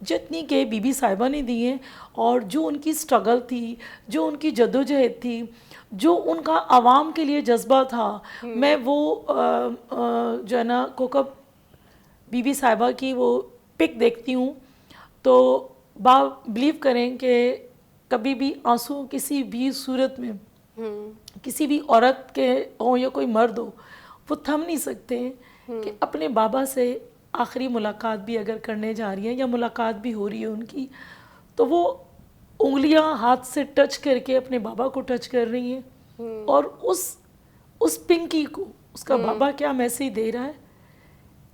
جتنی کہ be be صاحبہ نے دی ہیں، اور جو ان کی سٹرگل تھی، جو ان کی جدوجہد تھی، جو ان کا عوام کے لیے جذبہ تھا، میں وہ جو ہے نا کوکب بی بی صاحبہ کی وہ پک دیکھتی ہوں تو بلیو کریں کہ کبھی بھی آنسو کسی بھی صورت میں کسی بھی عورت کے ہوں یا کوئی مرد ہو وہ تھم نہیں سکتے کہ اپنے بابا سے آخری ملاقات بھی اگر کرنے جا رہی ہیں یا ملاقات بھی ہو رہی ہے ان کی، تو وہ انگلیاں ہاتھ سے ٹچ کر کے اپنے بابا کو ٹچ کر رہی ہیں، اور اس پنکی کو اس کا بابا کیا میسیج دے رہا ہے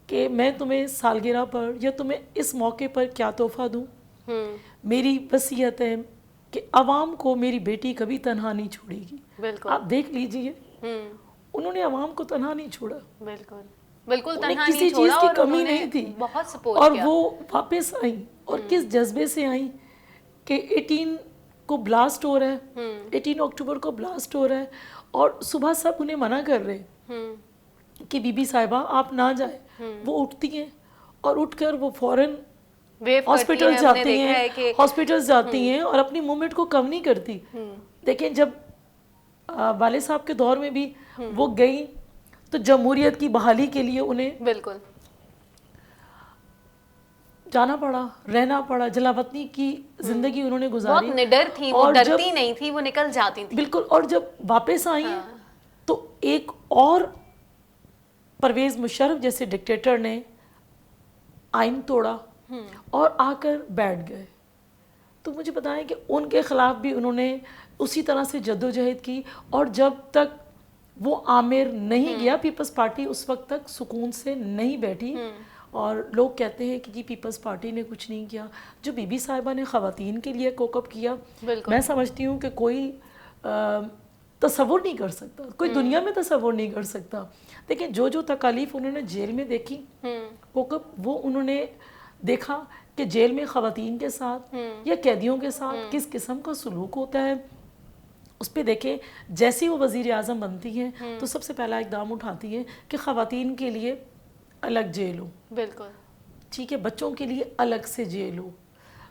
کہ میں تمہیں سالگرہ پر یا تمہیں اس موقع پر کیا تحفہ دوں. میری وصیت ہے کہ عوام کو میری بیٹی کبھی تنہا نہیں چھوڑے گی. آپ دیکھ لیجئے انہوں نے عوام کو تنہا نہیں چھوڑا، بالکل تنہا کسی نہیں چیز چھوڑا، کی اور کمی انہوں نے نہیں تھی، بہت سپورٹ اور کیا. وہ واپس آئیں، اور کس جذبے سے آئیں کہ 18 کو بلاسٹ ہو رہا ہے، 18 اکتوبر کو بلاسٹ ہو رہا ہے، اور صبح سب انہیں منع کر رہے کہ بی بی صاحبہ آپ نہ جائیں. وہ اٹھتی ہیں اور اٹھ کر وہ فوراً ہاسپٹل جاتی ہیں اور اپنی موومنٹ کو کم نہیں کرتی. دیکھیں جب والد صاحب کے دور میں بھی وہ گئی تو جمہوریت کی بحالی کے لیے انہیں بالکل جانا پڑا، رہنا پڑا، جلا وطنی کی زندگی انہوں نے گزاری. بہت نڈر تھی وہ، ڈرتی نہیں تھی، وہ نکل جاتی تھی. بالکل. اور جب واپس آئی ہیں تو ایک اور پرویز مشرف جیسے ڈکٹیٹر نے آئین توڑا اور آ کر بیٹھ گئے. تو مجھے بتائیں کہ ان کے خلاف بھی انہوں نے اسی طرح سے جدوجہد کی، اور جب تک وہ عامر نہیں گیا پیپلز پارٹی اس وقت تک سکون سے نہیں بیٹھی. اور لوگ کہتے ہیں کہ جی پیپلز پارٹی نے کچھ نہیں کیا. جو بی بی صاحبہ نے خواتین کے لیے کوکب کیا، میں سمجھتی ہوں کہ کوئی تصور نہیں کر سکتا، کوئی دنیا میں تصور نہیں کر سکتا. دیکھیں جو تکالیف انہوں نے جیل میں دیکھی کوکب، وہ انہوں نے دیکھا کہ جیل میں خواتین کے ساتھ یا قیدیوں کے ساتھ کس قسم کا سلوک ہوتا ہے. اس پہ دیکھیں جیسی وہ وزیر اعظم بنتی ہیں تو سب سے پہلا اقدام اٹھاتی ہیں کہ خواتین کے لیے الگ جیل ہو. بالکل ٹھیک ہے، بچوں کے لیے الگ سے جیل ہو،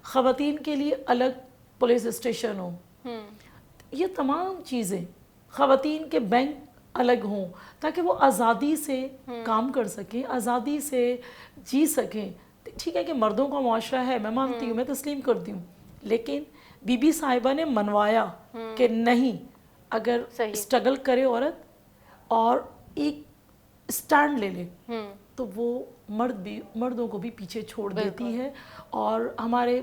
خواتین کے لیے الگ پولیس اسٹیشن ہو. یہ تمام چیزیں، خواتین کے بینک الگ ہوں تاکہ وہ آزادی سے کام کر سکیں، آزادی سے جی سکیں. ٹھیک ہے کہ مردوں کا معاشرہ ہے، میں مانتی ہوں، میں تسلیم کرتی ہوں، لیکن بی بی صاحبہ نے منوایا کہ نہیں، اگر اسٹرگل کرے عورت اور ایک اسٹینڈ لے لے تو وہ مردوں کو بھی پیچھے چھوڑ دیتی ہے. اور ہمارے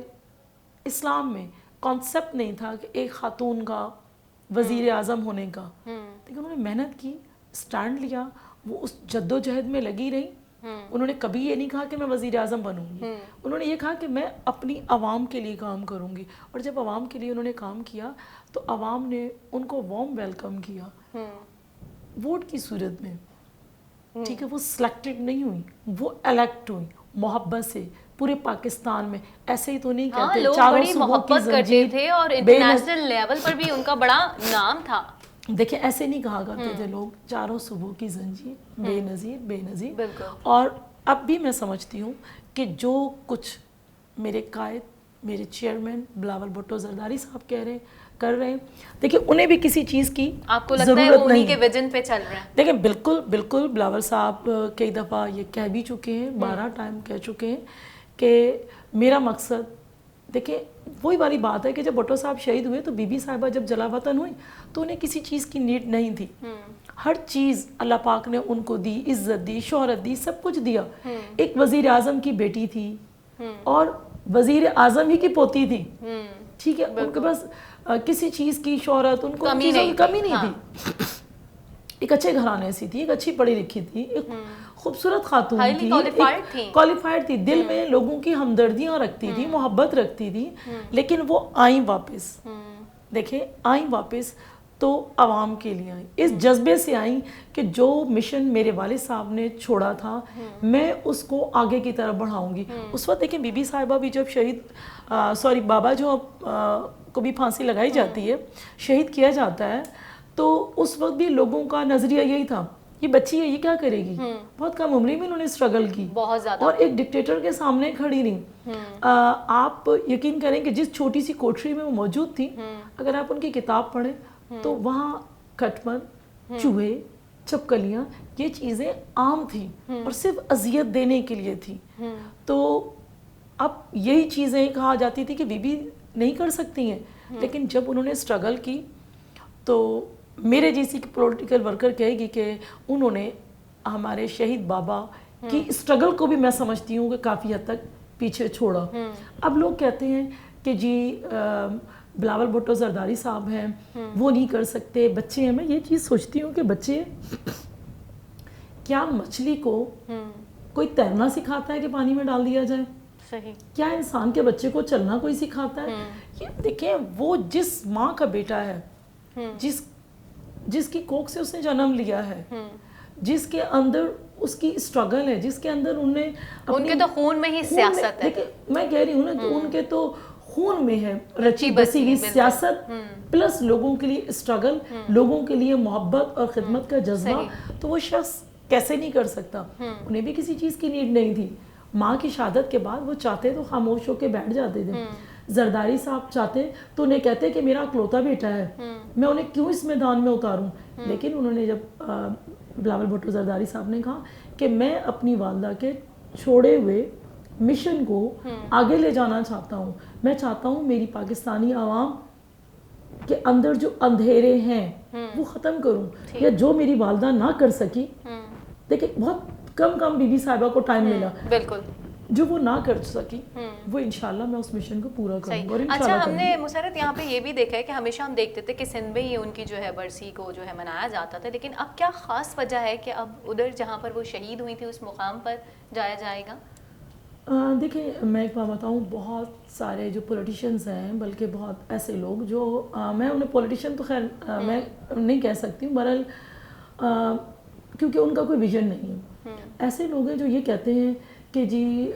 اسلام میں کانسیپٹ نہیں تھا کہ ایک خاتون کا وزیر اعظم ہونے کا، لیکن انہوں نے محنت کی، اسٹینڈ لیا، وہ اس جدوجہد میں لگی رہی. انہوں نے کبھی یہ نہیں کہا کہ میں وزیر اعظم بنوں گی، انہوں نے یہ کہا کہ میں اپنی عوام کے لیے کام کروں گی. اور جب عوام کے لیے انہوں نے کام کیا تو عوام نے ان کو وارم ویلکم کیا ووٹ کی صورت میں. ٹھیک ہے، وہ سلیکٹڈ نہیں ہوئی، وہ الیکٹ ہوئی محبت سے پورے پاکستان میں. ایسے ہی تو نہیں کہتے لوگ بڑی محبت کرتے تھے اور انٹرنیشنل لیول پر بھی ان کا بڑا نام تھا. دیکھیں ایسے نہیں کہا کرتے تھے لوگ، چاروں صبح کی زنجیر، بے نظیر بے نظیر. اور اب بھی میں سمجھتی ہوں کہ جو کچھ میرے قائد، میرے چیئرمین بلاول بھٹو زرداری صاحب کر رہے ہیں، دیکھیں انہیں بھی کسی چیز کی آپ کو لگتا ہے وہ انہی کے ویژن پہ چل رہے ہیں؟ دیکھیں بالکل بلاول صاحب کئی دفعہ یہ کہہ بھی چکے ہیں، 12 ٹائم کہہ چکے ہیں کہ میرا مقصد، دیکھیں وہی والی بات ہے کہ جب بھٹو صاحب شہید ہوئے تو بی بی صاحبہ جب جلا وطن ہوئی تو انہیں کسی چیز کی نیڈ نہیں تھی. ہر چیز اللہ پاک نے ان کو دی، عزت دی، شہرت دی، سب کچھ دیا. ایک وزیر اعظم کی بیٹی تھی اور وزیر اعظم ہی کی پوتی تھی. ٹھیک ہے، ان کے پاس کسی چیز کی شہرت، ان کو کمی نہیں تھی. ایک اچھے گھرانے سے تھی، ایک اچھی پڑھی لکھی تھی، ایک خوبصورت خاتون تھی، کوالیفائڈ تھی، دل میں لوگوں کی ہمدردیاں رکھتی تھی، محبت رکھتی تھی. لیکن وہ آئیں واپس، دیکھیں آئیں واپس تو عوام کے لیے آئیں، اس جذبے سے آئیں کہ جو مشن میرے والد صاحب نے چھوڑا تھا میں اس کو آگے کی طرف بڑھاؤں گی. اس وقت دیکھیں بی بی صاحبہ بھی جب بابا جو کو بھی پھانسی لگائی جاتی ہے، شہید کیا جاتا ہے، تو اس وقت بھی لوگوں کا نظریہ یہی تھا یہ بچی ہے یہ کیا کرے گی, بہت کم عمری میں انہوں نے اسٹرگل کی بہت زیادہ, اور ایک ڈکٹیٹر کے سامنے کھڑی نہیں. آپ یقین کریں کہ جس چھوٹی سی کوٹری میں وہ موجود تھی, اگر آپ ان کی کتاب پڑھیں تو وہاں کٹمن, چوہے, چھپکلیاں یہ چیزیں عام تھیں اور صرف اذیت دینے کے لیے تھی. تو اب یہی چیزیں کہا جاتی تھی کہ بی بی نہیں کر سکتی ہیں, لیکن جب انہوں نے اسٹرگل کی تو میرے جیسی پولیٹیکل ورکر کہے گی کہ انہوں نے ہمارے شہید بابا کی اسٹرگل کو بھی میں سمجھتی ہوں کہ کافی حد تک پیچھے چھوڑا. اب لوگ کہتے ہیں کہ جی بلاول بھٹو زرداری صاحب ہیں وہ نہیں کر سکتے, بچے ہیں. میں یہ چیز سوچتی ہوں کہ بچے, کیا مچھلی کو کوئی تیرنا سکھاتا ہے کہ پانی میں ڈال دیا جائے؟ صحیح. کیا انسان کے بچے کو چلنا کوئی سکھاتا ہے؟ یہ دیکھیں, وہ جس ماں کا بیٹا ہے, جس کی کوکھ سے اس نے جنم لیا ہے, جس کے اندر اس کی اسٹرگل ہے, جس کے اندر ان کے تو خون میں ہی سیاست ہے. میں کہہ رہی ہوں نا کہ ان کے تو خون میں ہے رچی بسی ہوئی سیاست پلس لوگوں کے لیے اسٹرگل, لوگوں کے لیے محبت اور خدمت کا جذبہ. تو وہ شخص کیسے نہیں کر سکتا؟ انہیں بھی کسی چیز کی نیڈ نہیں تھی. ماں کی شہادت کے بعد وہ چاہتے تو خاموش ہو کے بیٹھ جاتے تھے. زرداری صاحب چاہتے تو انہیں کہتے کہ میرا اکلوتا بیٹا ہے, میں انہیں کیوں اس میدان میں اتاروں. لیکن انہوں نے جب بلاول بھٹو زرداری صاحب نے کہا کہ میں اپنی والدہ کے چھوڑے ہوئے مشن کو آگے لے جانا چاہتا ہوں, میں چاہتا ہوں میری پاکستانی عوام کے اندر جو اندھیرے ہیں وہ ختم کروں, یا جو میری والدہ نہ کر سکی. دیکھیں بہت کم بی بی صاحبہ کو ٹائم ملا, بالکل, جو وہ نہ کر سکی وہ انشاءاللہ میں اس مشن کو پورا کروں گا. اچھا, ہم نے مسرت یہاں پہ یہ بھی دیکھا ہے کہ ہمیشہ ہم دیکھتے تھے کہ سندھ میں ہی ان کی جو ہے برسی کو جو ہے منایا جاتا تھا, لیکن اب کیا خاص وجہ ہے کہ اب ادھر جہاں پر وہ شہید ہوئی تھی اس مقام پر جایا جائے گا؟ دیکھیں میں ایک بات بتاؤں, بہت سارے جو پولیٹیشنز ہیں, بلکہ بہت ایسے لوگ جو میں انہیں پولیٹیشین تو خیر میں نہیں کہہ سکتی ہوں, بہرحال کیونکہ ان کا کوئی ویژن نہیں ہے. ایسے لوگ ہیں جو یہ کہتے ہیں کہ جی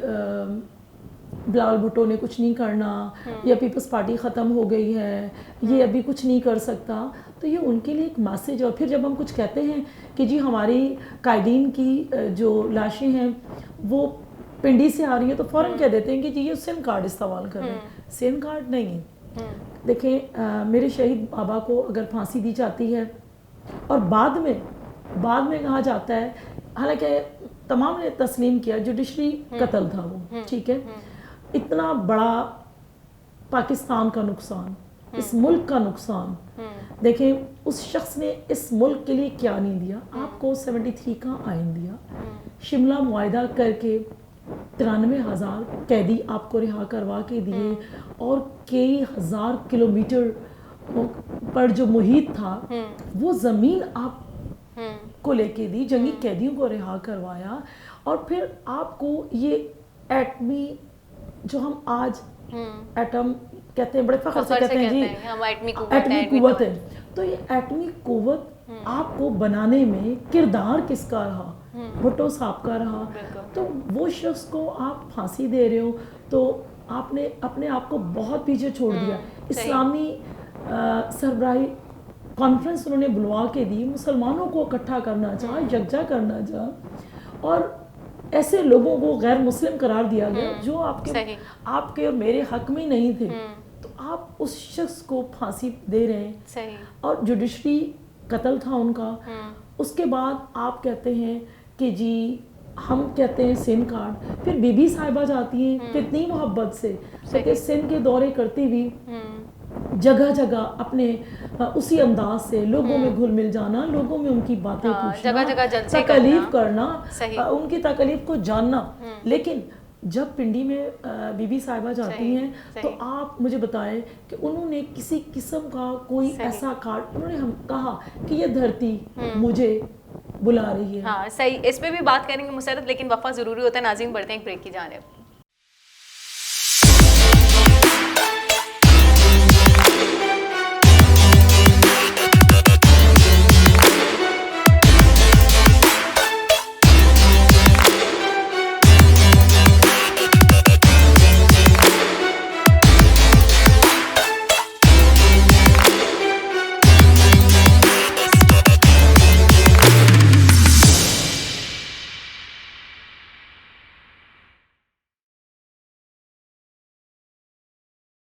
بلاول بھٹو نے کچھ نہیں کرنا, یا پیپلز پارٹی ختم ہو گئی ہے, یہ ابھی کچھ نہیں کر سکتا. تو یہ ان کے لیے ایک میسیج ہے. اور پھر جب ہم کچھ کہتے ہیں کہ جی ہماری قائدین کی جو لاشیں ہیں وہ پنڈی سے آ رہی ہیں, تو فوراً کہہ دیتے ہیں کہ جی یہ سم کارڈ استعمال کر رہے ہیں. سم کارڈ نہیں ہے. دیکھیں میرے شہید بابا کو اگر پھانسی دی جاتی ہے اور بعد میں کہا جاتا ہے, حالانکہ تمام نے تسلیم کیا جوڈیشری قتل تھا وہ, ٹھیک ہے, اتنا بڑا پاکستان کا نقصان, اس ملک کا نقصان, دیکھیں اس شخص نے اس ملک کے لیے کیا نہیں دیا. آپ کو 73 کا آئین دیا, شملہ معاہدہ کر کے 93,000 قیدی آپ کو رہا کروا کے دیے, اور کئی ہزار کلومیٹر پر جو محیط تھا وہ زمین آپ کو لے کے دی, جنگی قیدیوں کو رہا کروایا, اور پھر آپ کو یہ ایٹمی جو ہم آج ایٹم کہتے ہیں, بڑے فخر سے کہتے ہیں جی ایٹمی قوت ہے, تو یہ ایٹمی قوت آپ کو بنانے میں کردار کس کا رہا؟ بھٹو صاحب کا رہا. تو وہ شخص کو آپ پھانسی دے رہے ہو تو آپ نے اپنے آپ کو بہت پیچھے چھوڑ دیا. اسلامی سربراہی کانفرنس انہوں نے بلوا کے دی, مسلمانوں کو اکٹھا کرنا چاہا, یکجا کرنا چاہا, اور ایسے لوگوں کو غیر مسلم قرار دیا گیا جو آپ کے اور میرے حق میں نہیں تھے. تو آپ اس شخص کو پھانسی دے رہے ہیں, اور جوڈیشری قتل تھا ان کا. اس کے بعد آپ کہتے ہیں کہ جی ہم کہتے ہیں سندھ کارڈ. پھر بی بی صاحبہ جاتی ہیں کتنی محبت سے, کہ سندھ کے دورے کرتی ہوئی جگہ جگہ اپنے اسی انداز سے لوگوں میں گھل مل جانا, لوگوں میں ان کی باتیں پوچھنا, تکلیف کرنا, ان کی تکلیف کو جاننا. لیکن جب پنڈی میں بی بی صاحبہ جاتی ہیں تو آپ مجھے بتائیں کہ انہوں نے کسی قسم کا کوئی ایسا کارڈ, انہوں نے ہم کہا کہ یہ دھرتی مجھے بلا رہی ہے. ہاں صحیح, اس پہ بھی بات کریں گے مسرت, لیکن وقفہ ضروری ہوتا ہے. ناظرین بڑھتے ہیں ایک بریک کی جانب.